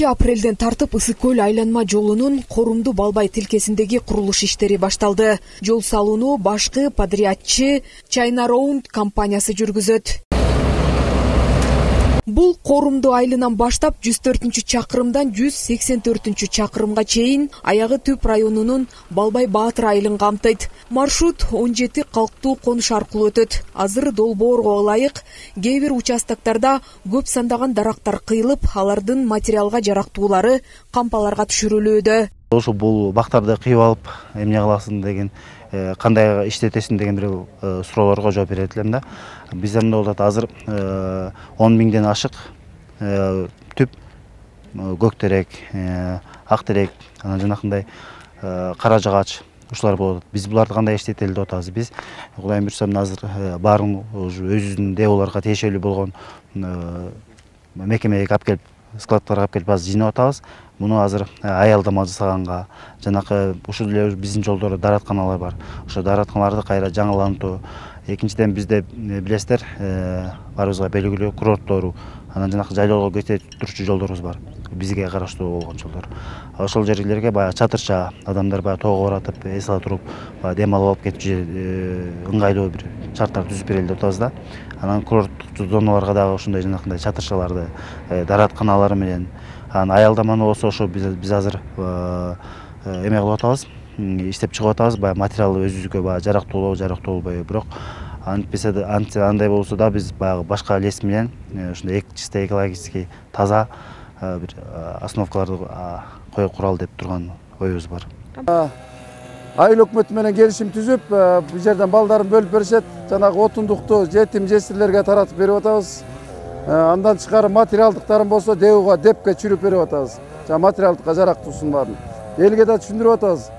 апрелден тартып Ысык көл айланма жолунун Корумду Балбай тилкесиндеги курулуш иштери башталды. Жол салууну башкы подрядчы China Round компаниясы жүргүзөт. Бул Корумду айылынан баштап 104-чакырымдан 184-чакырымга чейин аягы Түп районунун Балбай Баатыр айылын камтыйт. Маршрут 17 калктуу конуш аркылуу өтөт. Азыр долбоорго ылайык кээ бир участоктарда көп сандаган дарактар кыйылып, алардын материалга жарактуулары кампаларга түшүрүлүүдө. Ошо бул бактарды кыйып алып, эмне кыласың деген, кандай иштетесиң деген бир суроолорго жооп берет элем да. Биз эмне болот азыр 10 миңден ашык түп, көктерек, актерек, анан жанакындай кара жагач ушулар болот. Биз буларды кандай иштетели деп атабыз. Биз Кудайым буйрса азыр баарын өзүнүн ДЭОлорго тиешелүү болгон мекемеге алып келип, складтарга алып келип азыр жыйнап атабыз. Муну азыр аялдама жасаганга, жанакы ушул эле биздин жолдордо даратканалар бар. Ошо даратканаларды кайра жаңылантуу. Экинчиден бизде билесиздер, баарыбызга белгилүү курорттору, анан жанакы жайлоого кете турчу жолдорубуз бар. Бизге караштуу болгон жолдор. Ошол жерлерге баягы чатырча адамдар баягы тоого баратып, эс ала туруп, дем алып алып кетип ыңгайлуу бир шарттар түзүп берели деп атабыз да. Анан курорттук зоналарга дагы ушундай жанакындай чатырчаларды, даратканалары менен, анан аялдаманы болсо ошо биз азыр эме кылып атабыз, иштеп чыгып атабыз. Баягы материалы өзүбүзгө баягы жарактуу болбойбу, бирок антпесе андай болсо да биз баягы башка лес менен ушундай чисто экологический таза бир остановкаларды коюп куралы деп турган оюбуз бар. Айыл өкмөтү менен келишим түзүп, бул жерден балдарын бөлүп беришет, жанагы отундукту жетим жесирлерге таратып берип атабыз. Андан тышкары материалдыктарын болсо ДЭОго депке чүрүп берип атабыз. Материалдыкка жарактуусун баарын элге да түшүндүрүп атабыз.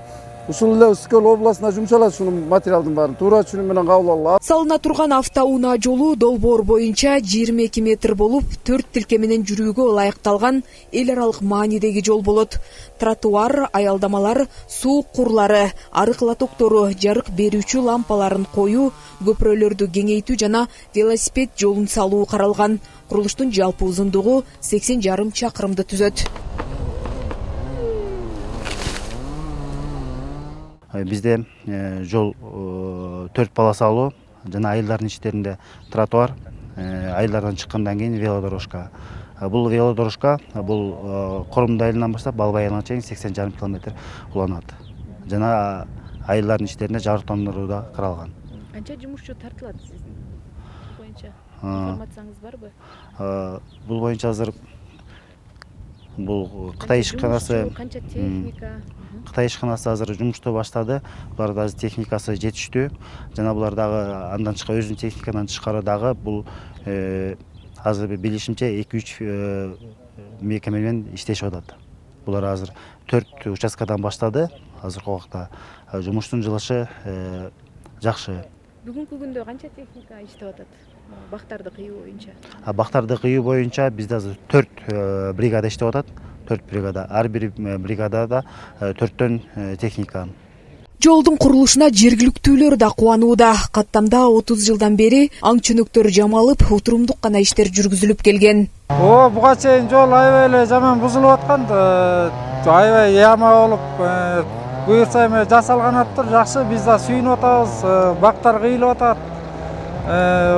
Ушул эле Ысык көл областына жумшалат ушунун материалдын баарын туура түшүнүү менен кабыл алып. Салына турган автоунаа жолу долбоор боюнча 22 метр болуп, 4 тилке менен жүрүүгө ылайыкталган эл аралык маанидеги жол болот. Тротуар, аялдамалар, суу курлары, арык лотоктору, жарык берүүчү лампаларын коюу, көпүрөлөрдү кеңейтүү жана велосипед жолун салуу каралган. Курулуштун жалпы узундугу 80,5 чакырымды түзөт. Бизде жол 4 полосалуу, жана айылдардын ичтеринде тротуар, айылдардан чыккандан кийин велодорожка. Бул велодорожка бул Корумду айылынан баштап Балбай айылына чейин 80,5 километр уланат. Жана айылдардын ичтеринде жарыктандыруу да каралган. Канча жумушчу тартылат сиздин боюнча? Информацияңыз барбы? Бул боюнча азыр бул Кытай ишканасы, канча техника? Кытай ишканасы азыр жумушту баштады. Буларда азыр техникасы жетиштүү. Жана булар дагы андан тышкары өзүнүн техникадан тышкары дагы бул азыр билишимче 2-3 мекеме менен иштешип атат. Булар азыр 4 участкадан баштады. Азыркы убакта жумуштун жылышы жакшы. Бүгүнкү күндө канча техника иштеп атат? Бактарды кыйуу боюнча. Бактарды кыйуу боюнча бизде азыр 4 бригада иштеп атат. 4 бригада. Ар бир бригадада 4төн техника. Жолдун курулушуна жергиликтүүлөр да кубанууда. Каттамда 30 жылдан бери аң чөнөктөр жамалып, утурумдук гана иштер жүргүзүлүп келген. Буга чейин жол аябай эле жаман бузулуп аткан, аябай яма болуп, буюрса эме жасалган аттыр жакшы. Биз да сүйүнүп атабыз, бактар кыйылып атат.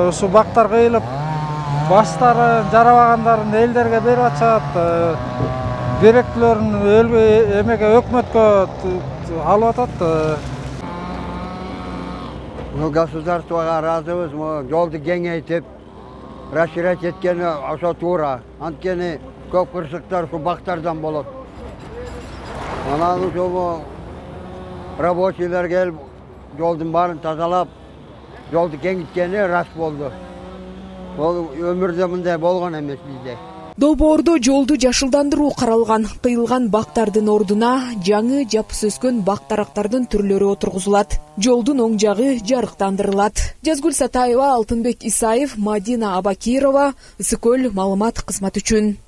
Ушу бактар кыйылып, баштары жарабагандарын элдерге берип атышат. Керектүүлөрүн эмеге өкмөткө алып атат. Государствого разыбыз, жолду кеңейтип, расширять эткени ошо туура. Анткени көп кырсыктар ушу бактардан болот. Анан ушу рабочийлер келип, жолдун баарын тазалап, жолду кеңейткени рас болду. Бул өмүрдө мындай болгон эмес бизде. Долбоордо жолду жашылдандыруу каралган. Кыйылган бактардын ордуна жаңы жапыс өскөн бак дарактардын түрлөрү отургузулат. Жолдун оң жагы жарыктандырылат. Жазгүл Сатаева, Алтынбек Исаев, Мадина Абакирова, Ысык көл маалымат кызматы үчүн.